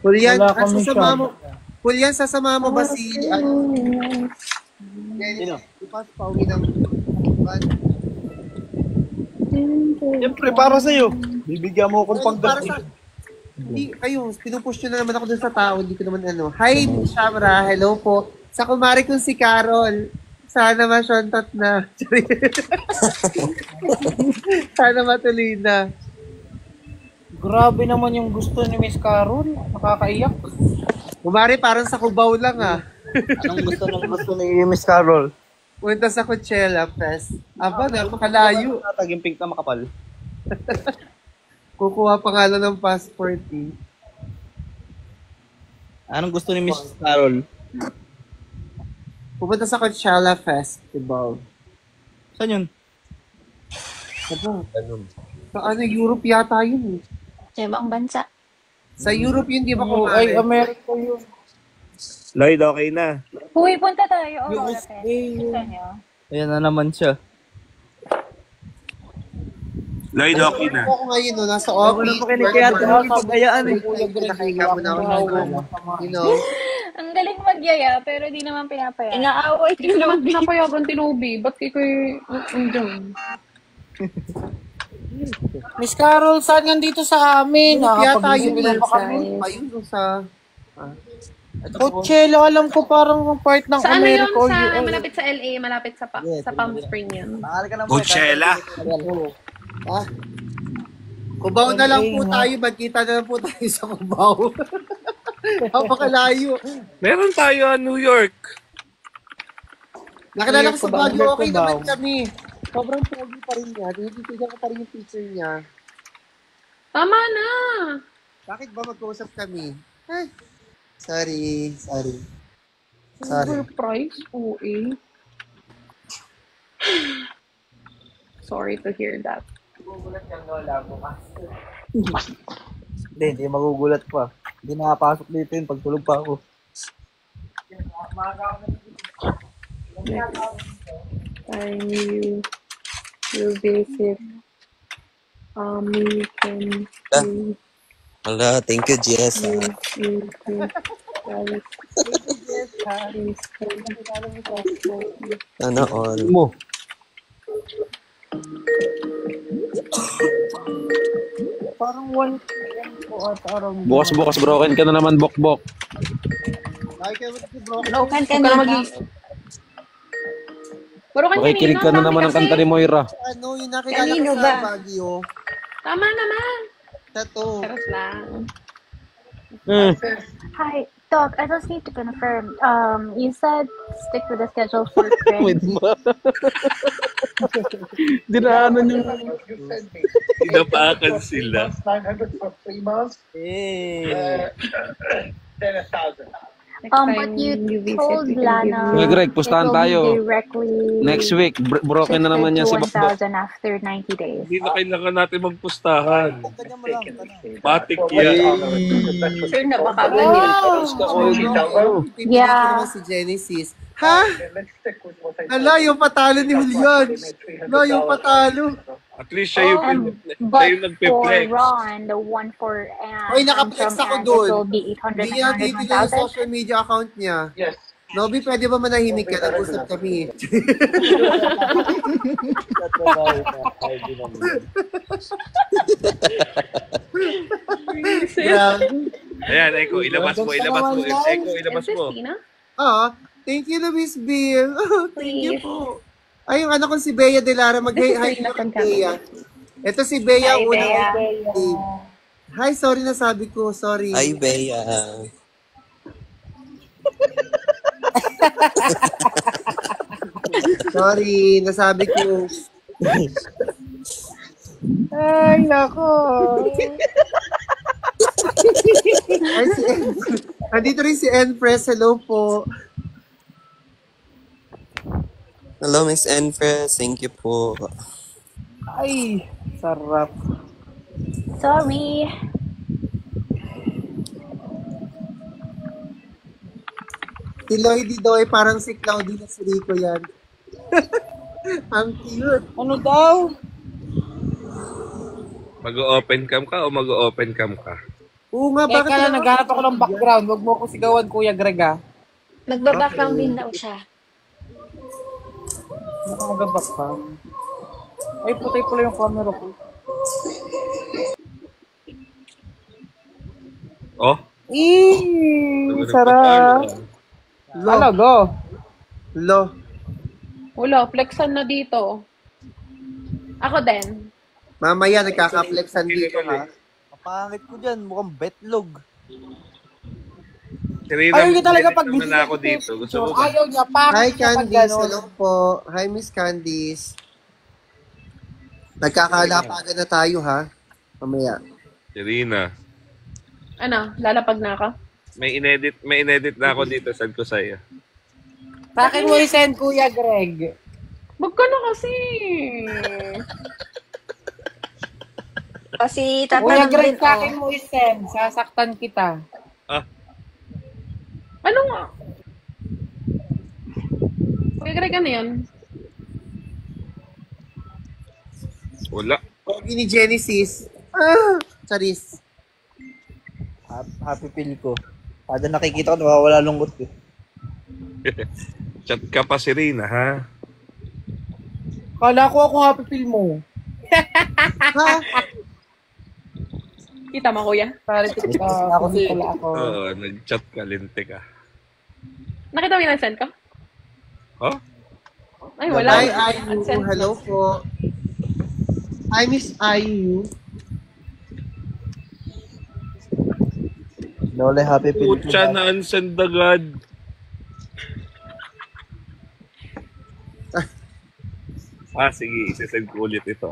Julian, sasama mo. Julian, sasama mo ba si, Sino? Ipas, pauwi ng Siyempre, para sa'yo. Bibigyan mo akong para panggabi. sa... Hindi, kayo, pinupush nyo na naman ako dun sa tao, hindi ko naman ano. Hi, Shamra, hello po. Sa kumari kong si Carol, sana masyontot na. Sana matuloy na. Grabe naman yung gusto ni Miss Carol. Nakakaiyak. Kumari, parang sa Cubao lang ah. Anong gusto ni Miss Carol? Punta sa Coachella Fest. Aba, napakalayo. Taging pink na makapal. Kukuha pa nga lang ng passport eh. Anong gusto ni Miss Carol? Pupunta sa Coachella Festival. Saan yun? Aba, sa Europe yata yun eh. Sa ibang bansa. Sa Europe yun, di ba Ay, kumari? America yun. Lloyd, okay na. Uy, punta tayo. Aurora USA Fest. yun. Gusto niyo? Ayan na naman siya. Lloyd, okay na. Ako ngayon, no, nasa office. Kinakahiga mo na ako you know. Ang galing magyaya, pero di naman pinapaya. Inaaway ko naman. Napayagan tinubi. Ba't ikaw andyan? Miss Carol, saan yan dito sa amin? Kaya tayo Nakakapag-isip na ba kami? ayun sa... Coachella, alam ko parang part ng Sa ano yun? America o Sa, US. malapit sa LA, malapit sa, sa Palm Spring yun. Coachella. Ah. Cubao na lang po tayo. Magkita na lang po tayo sa Cubao. Napakalayo. Meron tayo New York. Nakilala ko sa Cubao, Baguio. Okay Cubao. naman kami. Sobrang pogi pa rin niya. Tinitigan ko pa rin yung picture niya. Tama na! Bakit ba mag-uusap kami? Ay. Sorry. Overpriced? OA. Sorry to hear that. Hindi magugulat pa. Hindi nakapasok dito yun pag tulog pa ako. Next time you visit, you can Wala, thank you, Jess. Ano all? Mo. Parang 1 p.m. po at around. Bukas broken ka na naman, bok-bok. Bakit kayo si bro? Broken ka Huwag ka na na ba? mag-iisip. Pero Makikinig ka na naman ng kanta ni Moira. Ano, yung nakilala Kanino ko sa ba? Baguio. Tama naman. Tato. Charot lang. Hi, Doc. I just need to confirm. You said stick to the schedule for Wait Craig. mo. Dinaanan yung... Tinapakan sila. But you told Lana Hey, Greg, pustahan it will be tayo. directly Next week, broken na naman yan si shifted Bokbok. to 1,000 after 90 days. Hindi na kailangan natin magpustahan. Matik yan. Sure na baka Yeah. Si Genesis. Ha? Ala, yung patalo ni Julian. Ala, yung patalo. At least siya yung, siya But yung for nagpe-flex. Ron, the one for Oy, Anne nakaplex from ako Anne, dun. it will be 800, Hindi niya 900, dito yung 1,000. social media account niya. Yes. Nobby, pwede ba manahimik ka? Nag-usap kami. Grabe. Ayan, Eko, ilabas mo. Eko, ilabas Is this mo. Tina? Thank you, Luis Bill. Thank you po. Ay, yung anak ko si Bea de Lara. This is Mag-hi Serena kay from Bea. Campus. Ito si Bea. Hi, Bea. Hi, sorry na sabi ko. Sorry. Ay, Bea. Sorry, nasabi ko. Ay, nako. Ay, si andito rin si Enfres. Hello po. Hello, Miss Enfres. Thank you po. Ay, sarap. Sorry. Si Lloydie Doy, parang si Claudie na si Rico yan. Ang cute. Ano daw? Mag-open cam ka o mag-open cam ka? Oo nga, bakit Teka lang, naghanap ako ng background. Huwag mo ako sigawan, Kuya Greg, ah. Magbabackground din daw siya. Nakagabak pa. Ay, putay pala yung camera ko. Oh? Sarap. Ano, go. Lo. Wala, flexan na dito. Ako din. Mamaya, nagkaka-flexan dito ha. Pangit ko dyan, mukhang betlog. Ayaw niya talaga pag na ako dito. Gusto mo ba? Ayaw niya, Hi, pangit niya pag Candice. gano'n. Hello po. Hi, Miss Candice. Nagkakalapagan na tayo ha. Mamaya. Serena, Ano, lalapag na ako? may inedit na ako dito. Send ko sa'yo. Sa akin mo i-send, Kuya Greg. Wag ka na kasi. Kasi Kuya tatanong Greg, din, sa akin mo i-send. Sasaktan kita. Ah. Ano nga? Kuya Greg, ano yan? Wala. Pogi ni Genesis. Ah, charis. Happy feel ko. Kada nakikita ko, nawawala lungkot ko. Chat ka pa, Serena, ha? Kala ko ako happy feel mo. Ha? Kita mo, Kuya? Para Ako si pala ako. Oo, nag-chat ka, linte ka. Nakita mo yung send ko? Oh? Ay, wala. Hi, Ayu. Hello po. Hi, Miss Ayu. Lole, happy feel ko. Pucha na unsend agad. Sige, isasend ko ulit ito.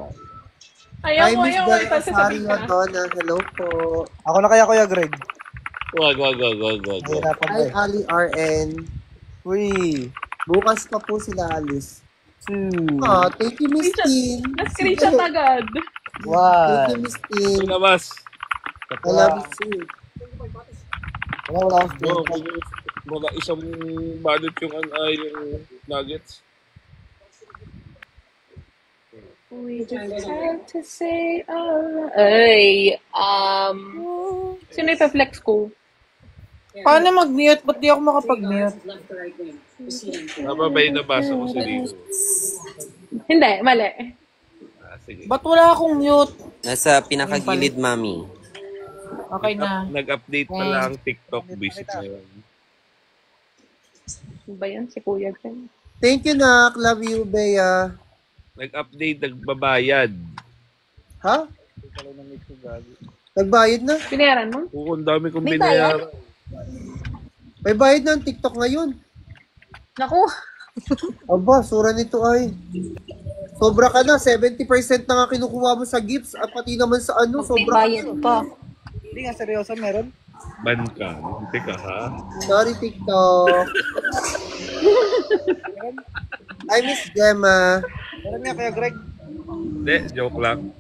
Ayaw Hi, mo, Miss ayaw mo. Bella Ito, Sari sasabihin ko na. Madonna. Hello po. Ako na kaya, Kuya Greg. Wag. Nahirapan Hi, ko eh. Ali RN. Uy. Bukas pa po sila alis. Two. Ah, thank you, Miss Tin. Na-screenshot agad. Thank you, One. Miss Tin. Labas. I love you too. Wala akong No, screen. wala isang balot yung yung nuggets. We just had to say Ay, sino ipa-flex ko? Paano mag-mute? Ba't di ako makapag-mute? Nababay na basa ko si Rico. Hindi, mali. Sige. Ba't wala akong mute? Nasa pinakagilid, mami. Okay na. Nag-update pala ang TikTok visit ngayon. Ano ba yan? Si Kuya Ken. Thank you, Nak. Love you, Bea. Nag-update, nagbabayad. Ha? Nagbayad na? Pinayaran mo? Oo, ang dami kong May binayaran. May bayad na ang TikTok ngayon. Naku, Aba, sura nito ay. Sobra ka na. 70% na nga kinukuha mo sa gifts. At pati naman sa ano, may sobra bayad ka na. pa. Hindi nga, seryoso, meron. Ban ka. Hindi ka, ha? Sorry, TikTok. I miss Gemma. Meron nga, Kuya Greg. Hindi, joke lang.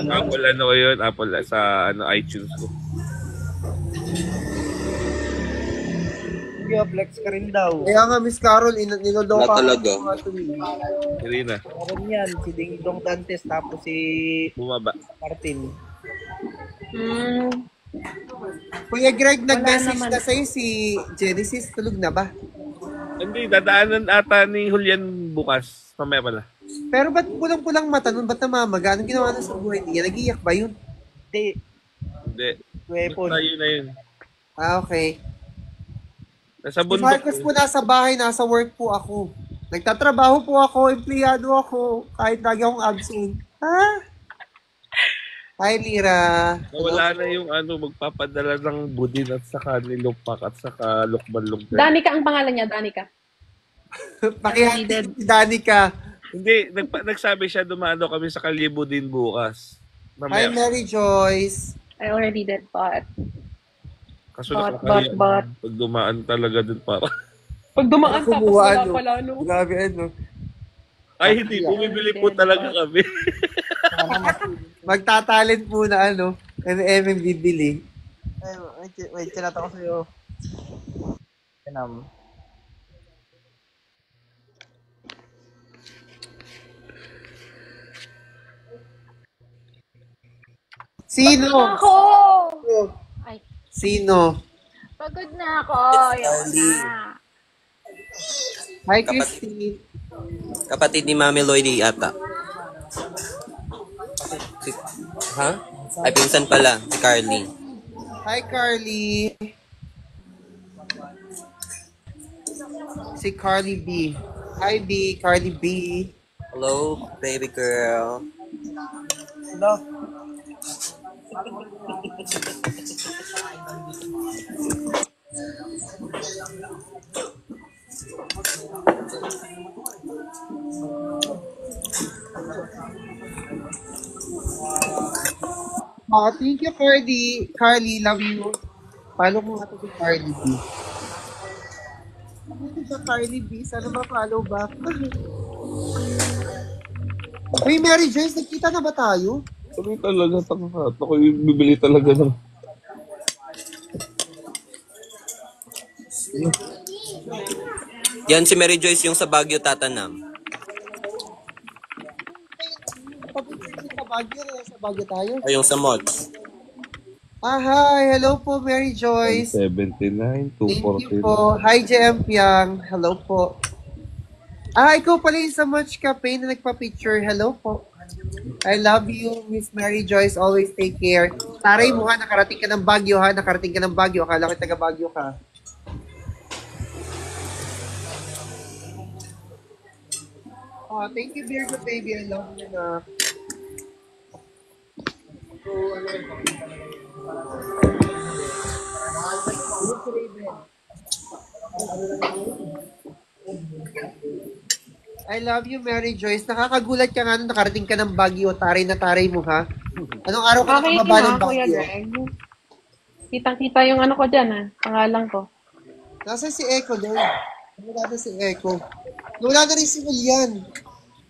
Apple ano ko yun? Apple sa iTunes ko. Kuya, flex ka rin daw. Kaya nga, Miss Carol, nilodoka Wala talaga. ko mga tuwi. Serena, Meron yan, si Ding Dong Dantes, tapos si bumaba. Martin. Kuya Greg, nag-message na sa'yo si Genesis. Tulog na ba? Hindi, dadaanan ata ni Julian bukas. Mamaya pala. Pero ba't pulang-pulang mata nun? Ba't namamaga? Anong ginawa na sa buhay niya? Nag-iyak ba yun? Hindi, Hindi. weapon. Tayo na yun. Ah, okay. Nasa Si bundok. Marcos po nasa bahay, nasa work po ako. Nagtatrabaho po ako, empleyado ako, kahit lagi akong absent. Ha? Hi, Lira. Wala na yung magpapadala ng budin at saka nilupak at saka lukban-lukban. Danica ang pangalan niya, Danica. Pakihati si Danica. Hindi, nagsabi siya dumano kami sa Kalibo din bukas. Hi, Mary Joyce. I already did, but... Kaso nakakaya. Pag dumaan talaga din para. Pag dumaan tapos wala pala, no? Grabe, Ay, hindi. Bumibili po talaga kami. Magtatalent po na MM bibili. Ay, wait, sinata ko sa'yo. Tinam. Sino? Ako! Ay, Sino? pagod na ako. Charlie. Hi, Christine. Kapatid ni Mami Lloydie ata. Ha? Ay, pinsan pala. Si Carly. Hi, Carly. Si Carly B. Hi, B. Carly B. Hello, baby girl. Hello. Thank you, Carly. Carly, love you. Follow ko nga ito si Carly B. Ito sa Carly B. Sana ma-follow back. Hey, Mary Joyce, nagkita na ba tayo? Sabi talaga, ako yung bibili talaga ng... Yan si Mary Joyce yung sa Baguio tatanam. Sa Baguio rin, sa Baguio tayo. O yung sa Mods. Hi. Hello po, Mary Joyce. 79, Thank 240. you po. Hi, JM Piang. Hello po. Ikaw pala yung sa Much Cafe na nagpa-picture. Hello po. I love you, Miss Mary Joyce. Always take care. Taray mo ha, nakarating ka ng Baguio ha. Nakarating ka ng Baguio. Akala ko taga Baguio ka. Thank you, Virgo baby. I love you na. I love you, Mary Joyce. Nakakagulat ka nga nung nakarating ka ng Baguio. Taray na taray mo, ha? Anong araw ka nakababa ng Baguio? Kitang-kita yung ko dyan, pangalan ko. Nasaan si Echo doon? Wala na si Echo. Wala na rin si Julian.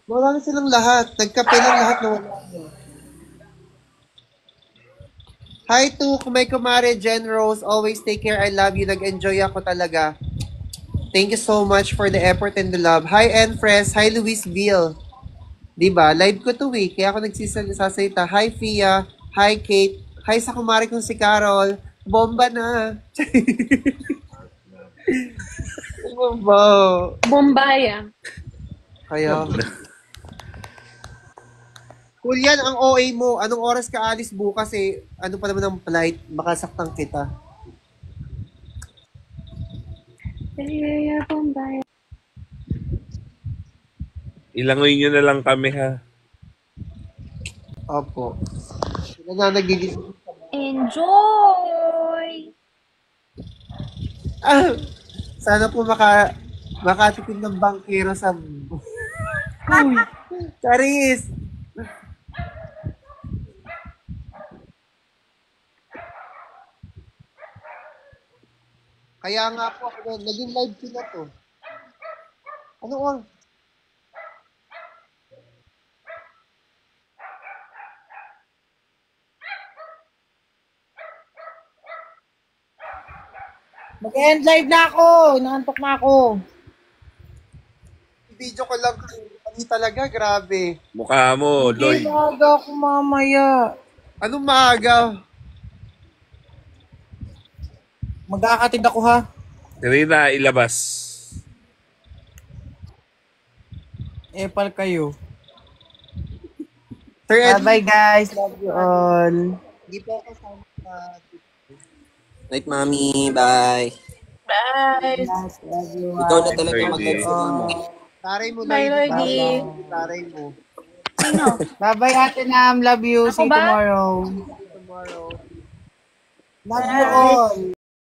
Wala na silang lahat. Nagkape lang lahat na wala na. Hi to Kumay Kumare, Jen Rose. Always take care. I love you. Nag-enjoy ako talaga. Thank you so much for the effort and the love. Hi, Enfres. Hi, Luis Bill. Diba? Live ko to eh. Kaya ako nagsisalita. Hi, Fia. Hi, Kate. Hi sa kumare kong si Carol. Bomba na. Bomba. Bombaya. Kaya. Julian, ang OA mo, anong oras ka alis bukas eh? Ano pa naman ang flight? Baka saktan kita. Bombaya. Ilangoy nyo na lang kami ha. Opo. Sila na nagigising. enjoy! Sana po makatipid ng bangkero sa... Uy! Charis! Kaya nga po ako doon, naging live ko na to. Ano ang? Mag-end live na ako. Nakantok na ako. Video ko lang kami talaga, grabe. Mukha mo, Lloyd. Hindi, maaga ako mamaya. Anong maaga? Magkakatid ako ha. Rina, ilabas. Epal kayo. Bye guys. Love you all. Hindi po ako sama sa... Night, Mami. Bye. Bye! Love you. Ikaw na talaga Pwede. mag-live sa mama. Taray mo, Bye, Lordy. Taray mo. Sino? Bye-bye, Ate Nam. Love you. Ako See you ba? tomorrow. Tomorrow. Love you all.